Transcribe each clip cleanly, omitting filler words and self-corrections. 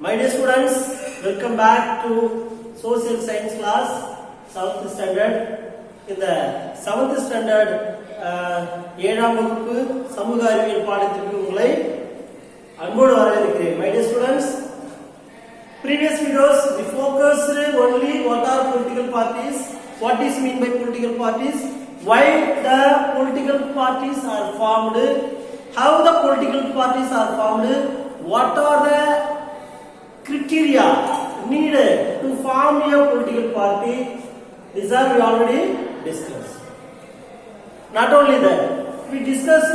My dear students, welcome back to Social Science class, 7th standard. In the 7th standard, 7ஆம் வகுப்பு சமூக அறிவியல் பாடத்திற்கு உங்களை அன்போடு வரவேற்கிறேன். My dear students, previous videos we focused only what are political parties, what is mean by political parties, why the political parties are formed, how the political parties are formed, what are the criteria needed to form a political party. These are we already discussed. Not only that, we discussed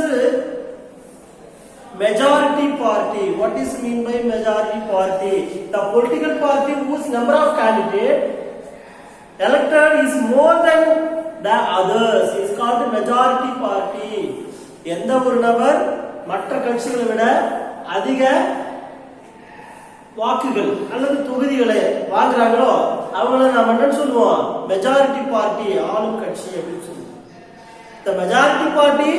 majority party. What is mean by majority party? The political party whose number of candidates elected is more than the others is called majority party. எந்த ஒரு நபர் மற்ற கட்சிகளை விட அதிக வாக்குகள் அல்லது தொகுதிகளை வாங்குறாங்களோ அவங்கள நாம என்ன சொல்லுவோம்? மெஜாரிட்டி பார்ட்டி, ஆளும் கட்சி அப்படின்னு சொல்லுவோம். The majority party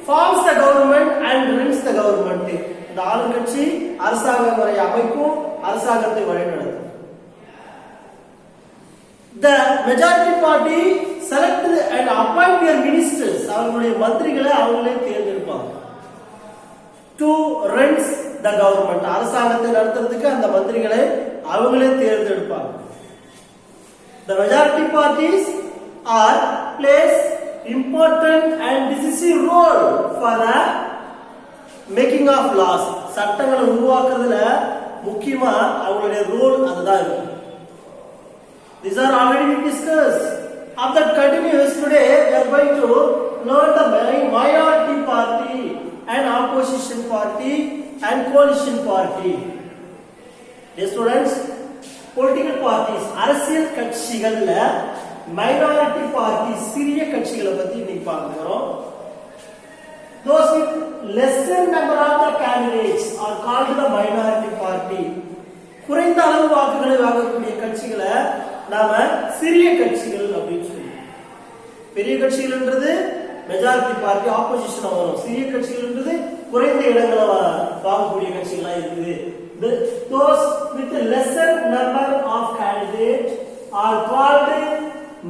forms the government and runs the government. இந்த ஆளும் கட்சி அரசாங்க முறை அமைக்கும், அரசாங்கத்தை வழிநடத்தும். The majority party select and appoint their ministers. அவங்களுடைய மந்திரிகளை அவங்களே தேர்ந்தெடுப்பாங்க. To runs the government. அரசாங்கத்தை நடத்துறதுக்கு அந்த மந்திரிகளை அவங்களே தேர்ந்தெடுப்பாங்க. The majority parties are plays important and decisive role for the making of laws. சட்டங்களை உருவாக்குறதுல முக்கியமா அவங்களுடைய ரோல் அதுதான் இருக்கு. These are already discussed. Of that continues today we are going to learn the minority party and opposition party and coalition party. Dear students, political parties, அரசியல் கட்சிகள்ல minority party சிறிய கட்சிகளை பத்தி இன்னைக்கு பார்க்கிறோம். Those with lesser number of the candidates are called the minority party. குறைந்த அளவு வாக்குகளை வாங்கக்கூடிய கட்சிகளை நாம சிறிய கட்சிகள் அப்படின்னு சொல்லுவோம். பெரிய கட்சிகள்ன்றது மெஜாரிட்டி பார்ட்டி ஆப்போசிஷன் வரும். சிறிய கட்சிகள்ன்றது குறைந்த இடங்களை வாங்கக்கூடிய கட்சிகளா இருக்குது. Those with lesser number of candidates are called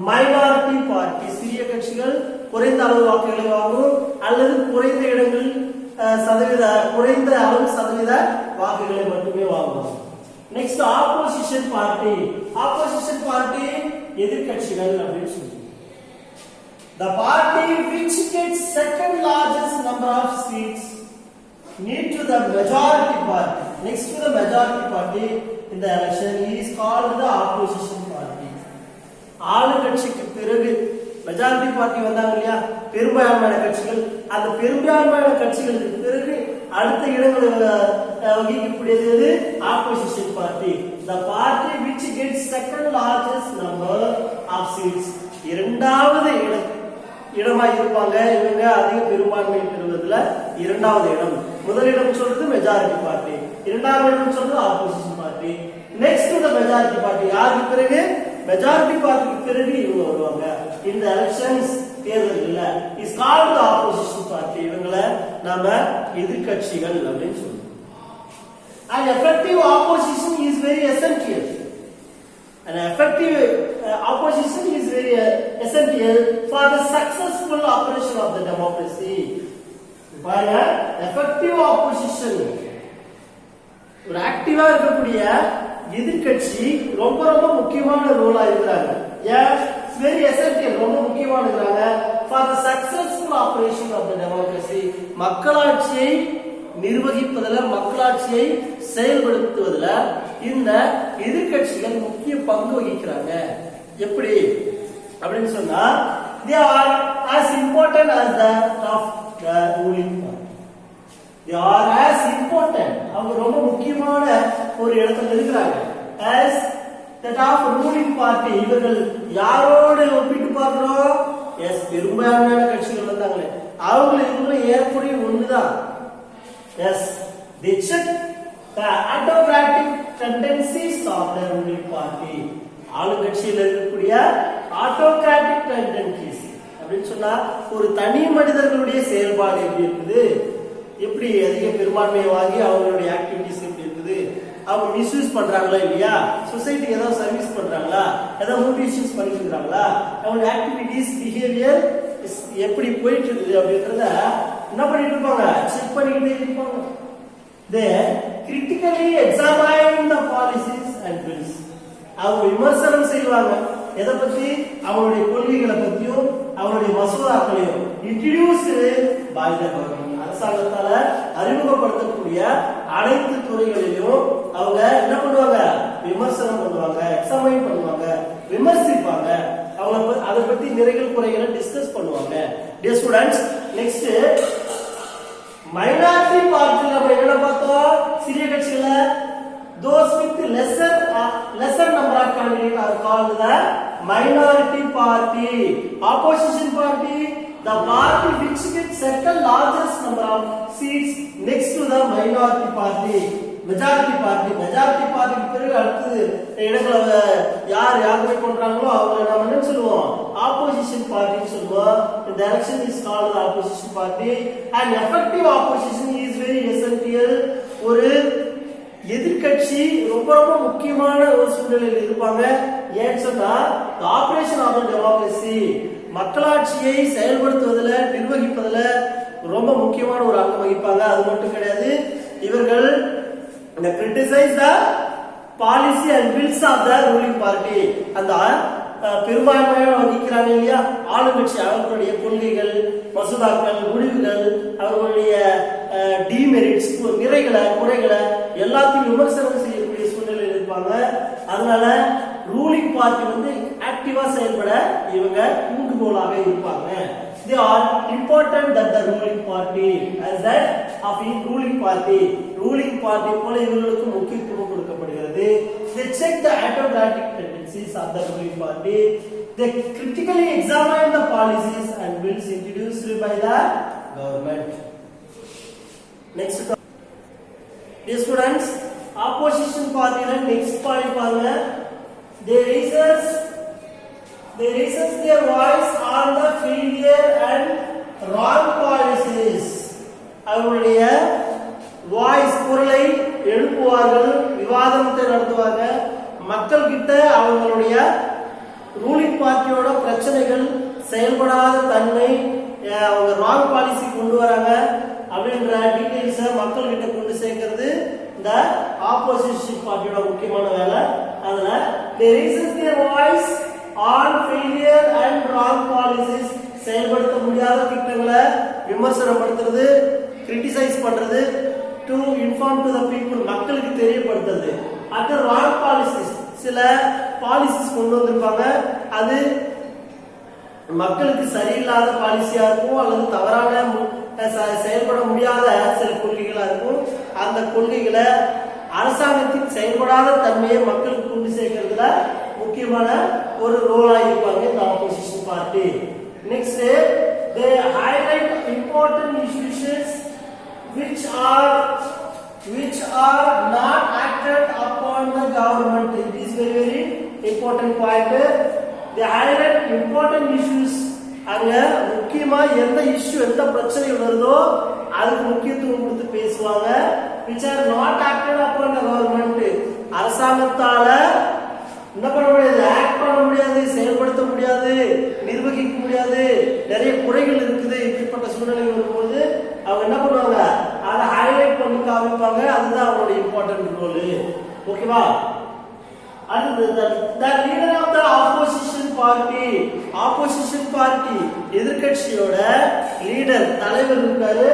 minority party. சிறிய கட்சிகள் குறைந்த அளவு வாக்குகளை வாங்கும் அல்லது குறைந்த இடங்கள் குறைந்த அளவு சதவீத வாக்குகளை மட்டுமே வாங்கும். Next opposition party. Opposition party எதிர்க்கட்சிகள் அப்படின்னு சொல்லுவோம். The party which gets second largest number of seats need to the majority party. Next to the majority party in the election is called the opposition party. ஆளுங்கட்சிக்கு பிறகு majority party வந்தாங்க இல்லையா, பெரும்பான்மையான கட்சிகள். அந்த பெரும்பான்மையான கட்சிகளுக்கு பிறகு அடுத்த இடங்களை வகிக்கக்கூடியது opposition party. The party which gets second largest number of seats. இரண்டாவது இடமா இருப்பாங்க இவங்க. அதிக பெரும்பான்மை பெறுவதில் இரண்டாவது இடம். முதலிடம் சொல்றது மெஜாரிட்டி பார்ட்டி, இரண்டாவது இடம் சொல்றது opposition party. Next to the majority party. யாருக்கு பிறகு? மெஜாரிட்டி பார்ட்டிக்கு பிறகு இவங்க வருவாங்க. இந்த எலெக்ஷன்ஸ் தேர்தல்ல is called the opposition party. இவங்களை நாம எதிர்க்கட்சிகள் அப்படின்னு சொல்றோம். An effective opposition is very essential. An effective opposition is very essential for the successful operation of the democracy. பாருங்க, effective opposition, ஒரு ஆக்டிவா இருக்கக்கூடிய எதிர்க்கட்சி ரொம்ப ரொம்ப முக்கியமான ரோலா இருக்கிறாங்க. Yes, very essential, ரொம்ப முக்கியமான இருக்காங்க for the successful operation of the democracy. மக்களாட்சியை நிர்வகிப்பதில், மக்களாட்சியை செயல்படுத்துவதில் இந்த எதிர்க்கட்சிகள் முக்கிய பங்கு வகிக்கிறாங்க. எப்படி அப்படின்னு சொன்னா, they are as important as the top ruling party. They are as important, அவங்க ரொம்ப முக்கியமான ஒரு இடத்துல இருக்கிறாங்க. as the top ruling party. இவர்கள் யாரோடு ஒப்பிட்டு பார்க்கிறோம்? எஸ், பெரும்பான்மையான கட்சிகள் வந்தாங்களே அவங்களும் ஏற்புடைய ஒண்ணுதான். Yes, they check the autocratic tendencies of the ruling party. ஆளுங்கட்சியில் இருக்கக்கூடிய autocratic tendencies அப்படின்னு சொன்னா ஒரு தனி மனிதர்களுடைய செயல்பாடு எப்படி இருக்குது, எப்படி அதிக பெரும்பான்மையை வாங்கி அவங்களுடைய ஆக்டிவிட்டிஸ் எப்படி இருக்குது, அவங்க மிஸ்யூஸ் பண்றாங்களா இல்லையா, சொசைட்டிக்கு ஏதாவது சர்வீஸ் பண்றாங்களா, ஏதாவது மோட்டிவேஷன்ஸ் பண்ணிட்டு இருக்காங்களா, அவங்க ஆக்டிவிட்டிஸ் பிஹேவியர் எப்படி போயிட்டு இருக்குது அப்படின்றத என்ன பண்ணிட்டு இருப்பாங்க, செக் பண்ணிக்கிட்டே இருப்பாங்க. They critically examine the policies and bills. அவங்க விமர்சனம் செய்வாங்க. எதை பத்தி, அவங்களுடைய கொள்கைகளை பத்தியும் அவங்களுடைய மசோதாக்களையும் இன்ட்ரோடியூஸ்டு பை தி கவர்மெண்ட், அரசாங்கத்தால அறிமுகப்படுத்தக்கூடிய அனைத்து துறைகளிலும் அவங்க என்ன பண்ணுவாங்க, விமர்சனம் பண்ணுவாங்க, எக்ஸாமைன் பண்ணுவாங்க, விமர்சிப்பாங்க. அவங்க அதை பத்தி நிறைகள் குறைகளை டிஸ்கஸ் பண்ணுவாங்க. டியர் ஸ்டூடண்ட்ஸ், நெக்ஸ்ட் மைனாரிட்டி பார்ட்டில நம்ம என்ன பார்த்தோம், சிறிய கட்சிகள those with lesser number of candidates are called the minority party. Opposition party, the party which gets settle largest number of seats next to the minority party. Majority party பிறகு அடுத்து இடங்களை யாருமே கொண்டாங்களோ அவங்க நாம என்ன சொல்லுவோம், opposition party சொல்லுவோம். The election is called the opposition party and effective opposition is very essential. ஒரு எதிர்கட்சி ரொம்ப ரொம்ப முக்கியமான ஒரு சூழ்நிலையில் இருப்பாங்க. ஏன்னு சொன்னா ஆபரேஷன் ஆஃப் டெமோக்ரசி, மக்களாட்சியை செயல்படுத்துவதில் நிர்வகிப்பதில் ரொம்ப முக்கியமான ஒரு அங்கம் வகிப்பாங்க. அது மட்டும் கிடையாது, இவர்கள் criticize the policy and bills of the ruling party. அந்த பெரும்பான்மையாக வகிக்கிறாங்க இல்லையா ஆளுங்கட்சி, அவர்களுடைய கொள்கைகள், மசோதாக்கள், முடிவுகள், அவர்களுடைய டிமெரிட்ஸ், நிறைகளை, குறைகளை எல்லாத்தையும் விமர்சனம் செய்யக்கூடிய சூழ்நிலையில் இருப்பாங்க. அதனால ரூலிங் பார்ட்டி வந்து ஆக்டிவா செயல்பட இவங்க தூண்டுகோலாக இருப்பாங்க. They are important that the ruling party as that of the ruling party போல இவங்களுக்கு முக்கியத்துவம் கொடுக்கப்படுகிறது. They check the autocratic tendencies of the ruling party. They critically examine the policies and bills introduced by the government. Next, dear students, opposition party la next point பாருங்க. They raises their voice on the failure and wrong policies. அவங்களுடைய voice, குரலை எழுப்புவார்கள், விவாதத்தை நடத்துவாங்க. மக்கள் கிட்ட அவங்களுடைய ruling பார்ட்டியோட பிரச்சனைகள், செயல்படாத தன்மை, அவங்க ராங் பாலிசி கொண்டு வராங்க அப்படின்ற டீடைல்ஸை மக்கள் கிட்ட கொண்டு சேர்க்கிறது இந்த ஆப்போசிஷன் பார்ட்டியோட முக்கியமான வேலை. அதனால they raises their voice on failure and wrong policies, செயல்படுத்த முடியாத திட்டங்களை விமர்சனப்படுத்துறது, கிரிட்டிசைஸ் பண்றது, to inform to the people, மக்களுக்கு தெரியப்படுத்துறது. அடுத்து ராங் பாலிசிஸ், சில பாலிசிஸ் கொண்டு வந்திருப்பாங்க, அது மக்களுக்கு சரியில்லாத பாலிசியா இருக்கும் அல்லது தவறான செயல்பட முடியாத சில கொள்கைகளா இருக்கும். அந்த கொள்கைகளை அரசாங்கத்தின் செயல்படாத தன்மையை மக்களுக்கு கொண்டு சேர்க்கிறதுல முக்கியமான ஒரு ரோலா இருப்பாங்க இந்த opposition party. Next, they highlight important issues which are not acted upon the government. It is very important point. They highlight important issues. அங்க முக்கியமா எந்த இஷ்யூ, எந்த பிரச்சனை வருதோ அதுக்கு முக்கியத்துவம் கொடுத்து பேசுவாங்க. which are not acted upon the government. அரசாங்கத்தால என்ன பண்ண முடியாது, ஆக்ட் பண்ண முடியாது, செயல்படுத்த முடியாது, நிர்வகிக்க முடியாது, நிறைய குறைகள் இருக்குது. இப்படிப்பட்ட சூழ்நிலை வரும்போது அவங்க என்ன பண்ணுவாங்க, அதை ஹைலைட் பண்ணி காமிப்பாங்க. அதுதான் அவங்களுடைய இம்பார்ட்டன்ட் ரோல். ஓகேவா? the leader of the opposition party எதிர்க்கட்சியோட லீடர், தலைவர் இருக்காரு.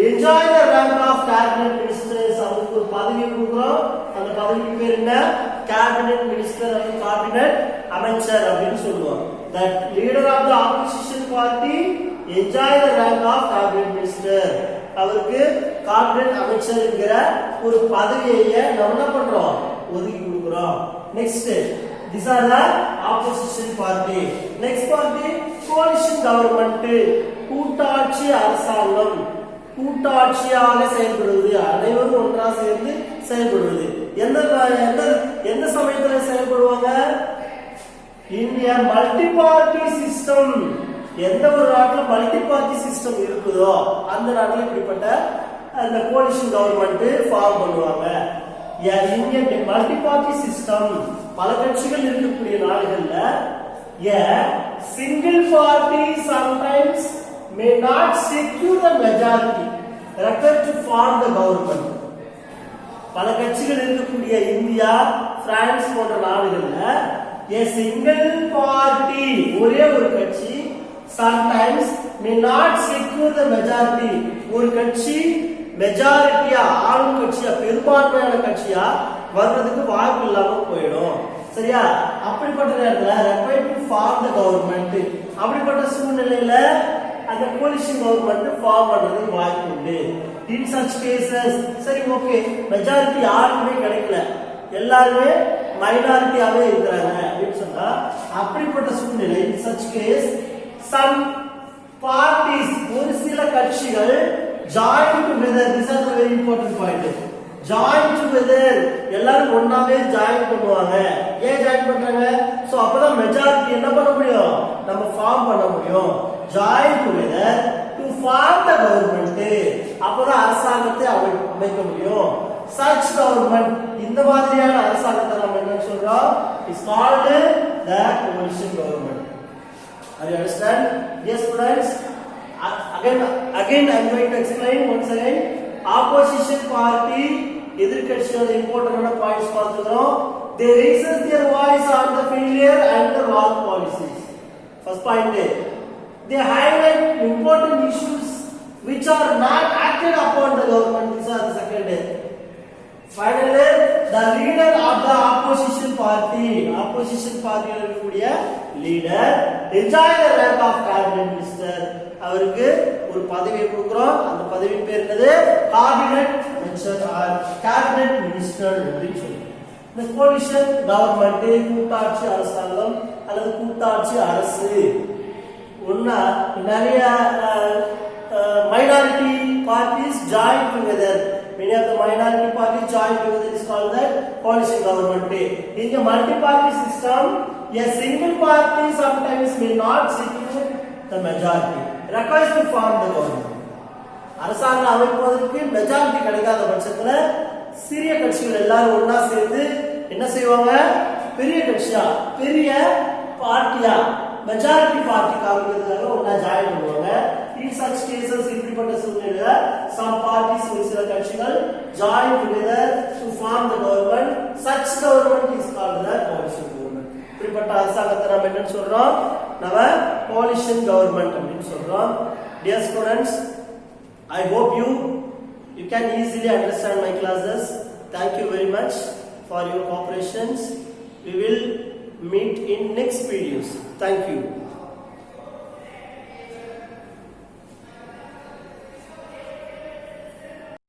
enjoy the rank of cabinet ministers. அவருக்கு ஒரு பதவி கொடுக்கிறோம். அந்த பதவிக்கு பேர் என்ன, cabinet minister அல்லது cabinet அமைச்சர் அப்படின்னு சொல்லுவோம். that leader of the opposition party enjoy the rank of cabinet minister. அவருக்கு cabinet அமைச்சர் என்கிற ஒரு பதவியை நம்ம என்ன பண்றோம், ஒதுக்கி கொடுக்கிறோம். next, these are the opposition party. next party, coalition government. கூட்டாட்சி அரசாங்கம், கூட்டாட்சியாக செயல்படுவது, அனைவரும் ஒன்றாக சேர்ந்து செயல்படுவது. எந்த சமயத்துல செயல்படுவாங்க, இந்தியா மல்டி பார்ட்டி சிஸ்டம். எந்த ஒரு நாட்டுல மல்டி பார்ட்டி சிஸ்டம் இருக்குதோ அந்த நாட்டுல இப்படிப்பட்ட அந்த கோலிஷன் கவர்மெண்ட் ஃபார்ம் பண்ணுவாங்க. in a multi-party system பல கட்சிகள் இருக்கக்கூடிய நாடுகள்ல a single party sometimes may not secure the majority required to form the government. பல கட்சிகள் இருக்கக்கூடிய இந்தியா, பிரான்ஸ் போன்ற நாடுகள்ல a single party ஒரே ஒரு கட்சி sometimes may not secure the majority ஒரு கட்சி மெஜாரிட்டியா ஆளும் கட்சியா பெரும்பான்மையான கட்சியா வர்றதுக்கு வாய்ப்பு இல்லாம போயிடும். சரியா? அப்படிப்பட்ட நேரத்துல required to form the government அப்படிப்பட்ட சூழ்நிலையில அந்த கோலிஷன் கவர்மெண்ட் ஃபார்ம் பண்றதுக்கு வாய்ப்பு உண்டு. in such cases சரி ஓகே மெஜாரிட்டி யாருக்குமே கிடைக்கல, எல்லாருமே மைனாரிட்டியாவே இருக்கிறாங்க அப்படின்னு சொன்னா அப்படிப்பட்ட சூழ்நிலை in such case some parties ஒரு சில கட்சிகள் join together. This is a very important point. join together எல்லாரும் ஒண்ணாவே ஜாயின் பண்ணுவாங்க. ஏன் ஜாயின் பண்றாங்க? சோ அப்பதான் மெஜாரிட்டி என்ன பண்ண முடியும், நம்ம ஃபார்ம் பண்ண முடியும். join together to form the government அப்பதான் அரசாங்கத்தை அமைக்க முடியும். such government இந்த மாதிரியான அரசாங்கத்தை நம்ம என்ன சொல்றோம், is called the coalition government. Are you understand? Yes students, again I am going to explain once again. Opposition party எதிர்க்கட்சியோட இம்பார்ட்டன்டான பாயிண்ட்ஸ் பார்த்துக்கிறோம். they raise their voice on the failure and the wrong policies. First point, they highlight important issues which are not acted upon the government. These are the second. Finally, the leader of the opposition party இருக்கக்கூடிய leader enjoy the rank of cabinet minister. அவருக்கு ஒரு பதவியை கொடுக்கிறோம். அந்த பதவி பேர் என்னது? cabinet minister or cabinet minister அப்படின்னு சொல்லி. இந்த coalition government கூட்டாட்சி அரசாங்கம் அல்லது கூட்டாட்சி அரசு ஒண்ணா நிறைய minority parties join together. Many of the minority parties join together is called the coalition government. In the multi-party system, a single party sometimes may not secure the majority requires to form the government. அரசாங்கம் அமைப்பதற்கு majority கிடைக்காத பட்சத்துல சிறிய கட்சிகள் எல்லாரும் ஒண்ணா சேர்ந்து என்ன செய்வாங்க, பெரிய கட்சியா பெரிய பார்ட்டியா மெஜாரிட்டி பார்ட்டி காமிக்கிறதுக்காக ஒண்ணா ஜாயின் பண்ணுவாங்க. in such cases இப்படிப்பட்ட சூழ்நிலையில some parties ஒரு சில கட்சிகள் join together to form the government. such government is called the coalition government. இப்படிப்பட்ட அரசாங்கத்தை நாம என்ன சொல்றோம், நம்ம coalition government அப்படின்னு சொல்றோம். Dear students, I hope you can easily understand my classes. Thank you very much for your cooperations. We will meet in next videos. Thank you.